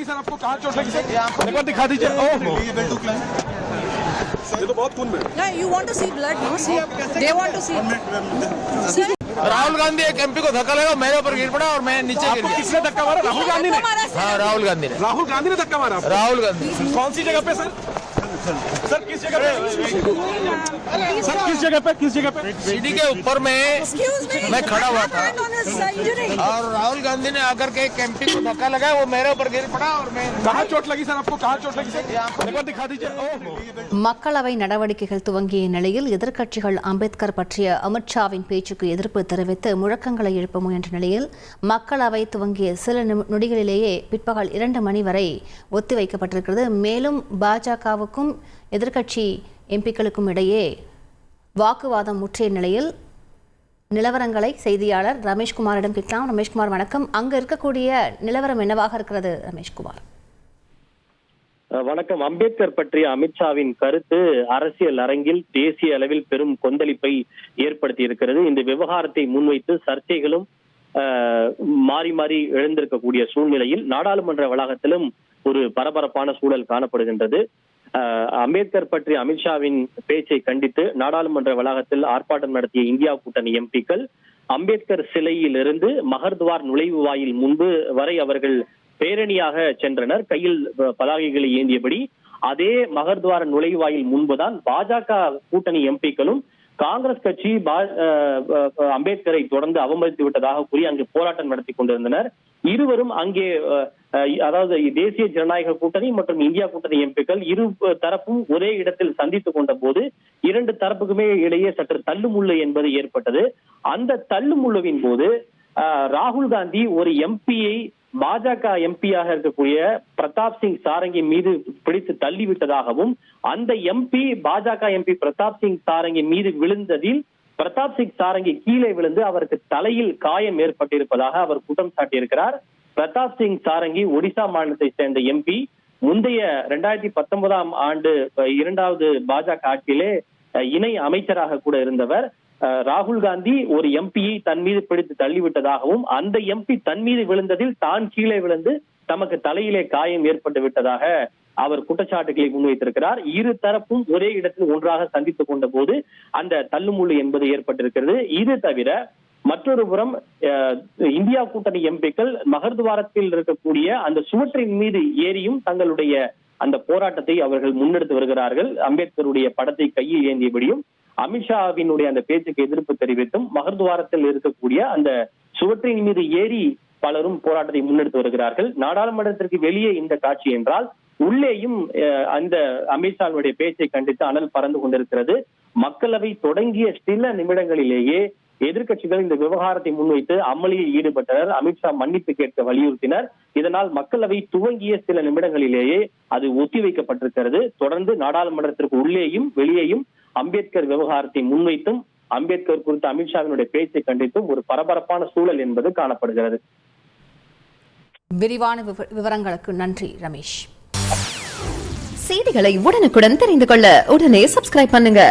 Sir आपको कहाँ चोट लगी सर? एक बार दिखा दीजिए। ओह ये तो बहुत खून में। Yeah, you want to see blood, no? See, they want to see. Rahul Gandhi एक एमपी को धक्का लगा, मेरे ऊपर गिर पड़ा और मैं नीचे गिर गया। किसने धक्का मारा? राहुल गांधी ने? हाँ, राहुल गांधी ने। राहुल गांधी ने धक्का मारा? राहुल गांधी। कौन सी जगह पे सर? सर किस जगह पे? सर किस जगह पे? किस जगह पे? सीढ़ी के ऊपर में मैं खड़ा हुआ था और राहुल गांधी ने आकर के एक एमपी को धक्का लगाया, वो मेरे ऊपर गिर पड़ा और मैं। कहाँ चोट लगी सर आपको? कहाँ चोट लगी सर? एक बार दिखा दीजिए। ओह மக்களவை நடவடிக்கைகள் துவங்கிய நிலையில் எதிர்க்கட்சிகள் அம்பேத்கர் பற்றிய அமித்ஷாவின் பேச்சுக்கு எதிர்ப்பு தெரிவித்து முழக்கங்களை எழுப்ப முயன்ற நிலையில் மக்களவை துவங்கிய சில நொடிகளிலேயே பிற்பகல் 2 மணி வரை ஒத்திவைக்கப்பட்டிருக்கிறது. மேலும் பாஜகவுக்கும் எதிர்க்கட்சி எம்பிக்களுக்கும் இடையே வாக்குவாதம் முற்றிய நிலையில் நிலவரங்களை செய்தியாளர் ரமேஷ்குமாரிடம் கேட்கலாம். ரமேஷ்குமார் வணக்கம். அங்கு இருக்கக்கூடிய நிலவரம் என்னவாக இருக்கிறது ரமேஷ்குமார்? வணக்கம். அம்பேத்கர் பற்றிய அமித்ஷாவின் கருத்து அரசியல் அரங்கில் தேசிய அளவில் பெரும் கொந்தளிப்பை ஏற்படுத்தி இருக்கிறது. இந்த விவகாரத்தை முன்வைத்து சர்ச்சைகளும் மாறி மாறி எழுந்திருக்கக்கூடிய சூழ்நிலையில் நாடாளுமன்ற வளாகத்திலும் ஒரு பரபரப்பான சூழல் காணப்படுகின்றது. அம்பேத்கர் பற்றிய அமித்ஷாவின் பேச்சை கண்டித்து நாடாளுமன்ற வளாகத்தில் ஆர்ப்பாட்டம் நடத்திய இந்தியா கூட்டணி எம்பிக்கள் அம்பேத்கர் சிலையிலிருந்து மகர்த்வார் நுழைவு வாயில் முன்பு வரை அவர்கள் பேரணியாக சென்றனர். கையில் பதாகைகளை ஏந்தியபடி அதே மகர்த்வார நுழைவாயில் முன்புதான் பாஜக கூட்டணி எம்பிக்களும் காங்கிரஸ் கட்சி அம்பேத்கரை தொடர்ந்து அவமதித்து விட்டதாக கூறி அங்கு போராட்டம் நடத்தி கொண்டிருந்தனர். இருவரும் அங்கே அதாவது தேசிய ஜனநாயக கூட்டணி மற்றும் இந்தியா கூட்டணி எம்பிக்கள் இரு தரப்பும் ஒரே இடத்தில் சந்தித்துக் கொண்ட போது 2 தரப்புக்குமே இடையே சற்று தள்ளுமுள்ளு என்பது ஏற்பட்டது. அந்த தள்ளுமுள்ளுவின் போது ராகுல் காந்தி ஒரு எம்பியை பாஜக எம்பியாக இருக்கக்கூடிய பிரதாப் சிங் சாரங்கி மீது பிடித்து தள்ளிவிட்டதாகவும் அந்த எம்பி பாஜக எம்பி பிரதாப் சிங் சாரங்கி மீது விழுந்ததில் பிரதாப் சிங் சாரங்கி கீழே விழுந்து அவருக்கு தலையில் காயம் ஏற்பட்டிருப்பதாக அவர் குற்றம் சாட்டியிருக்கிறார். பிரதாப் சிங் சாரங்கி ஒடிசா மாநிலத்தை சேர்ந்த எம்பி. முந்தைய 2019ஆம் ஆண்டு 2வது பாஜக ஆட்சியிலே இணை அமைச்சராக கூட இருந்தவர். ராகுல் காந்தி ஒரு எம்பியை தன் மீது பிடித்து தள்ளிவிட்டதாகவும் அந்த எம்பி தன் மீது விழுந்ததில் தான் கீழே விழுந்து தமக்கு தலையிலே காயம் ஏற்பட்டு விட்டதாக அவர் குற்றச்சாட்டுகளை முன்வைத்திருக்கிறார். இரு தரப்பும் ஒரே இடத்தில் ஒன்றாக சந்தித்துக் கொண்ட போது அந்த தள்ளுமுள்ளு என்பது ஏற்பட்டிருக்கிறது. இது தவிர மற்றொரு புறம் இந்தியா கூட்டணி எம்பிக்கள் மகர்த்வாரத்தில் இருக்கக்கூடிய அந்த சுவற்றின் மீது ஏறியும் தங்களுடைய அந்த போராட்டத்தை அவர்கள் முன்னெடுத்து வருகிறார்கள். அம்பேத்கருடைய படத்தை கையில் ஏந்தியபடியும் அமித்ஷாவினுடைய அந்த பேச்சுக்கு எதிர்ப்பு தெரிவித்தும் மகர்த்வாரத்தில் இருக்கக்கூடிய அந்த சுவற்றின் மீது ஏறி பலரும் போராட்டத்தை முன்னெடுத்து வருகிறார்கள். நாடாளுமன்றத்திற்கு வெளியே இந்த காட்சி என்றால் உள்ளேயும் அந்த அமித்ஷாவுடைய பேச்சை கண்டித்து அனல் பறந்து கொண்டிருக்கிறது. மக்களவை தொடங்கிய சில நிமிடங்களிலேயே எதிர்க்கட்சிகள் இந்த விவகாரத்தை முன்வைத்து அமளியில் ஈடுபட்டனர். அமித்ஷா மன்னிப்பு கேட்க வலியுறுத்தினர். இதனால் மக்களவை துவங்கிய சில நிமிடங்களிலேயே அது ஒத்திவைக்கப்பட்டிருக்கிறது. தொடர்ந்து நாடாளுமன்றத்திற்கு உள்ளேயும் வெளியேயும் அம்பேத்கர் விவகாரத்தை முன்வைத்தும் அம்பேத்கர் குறித்த அமித்ஷாவினுடைய பேச்சை கண்டித்தும் ஒரு பரபரப்பான சூழல் என்பது காணப்படுகிறது. விரிவான விவரங்களுக்கு நன்றி ரமேஷ். செய்திகளை உடனுக்குடன் தெரிந்து கொள்ள உடனே சப்ஸ்கிரைப் பண்ணுங்க.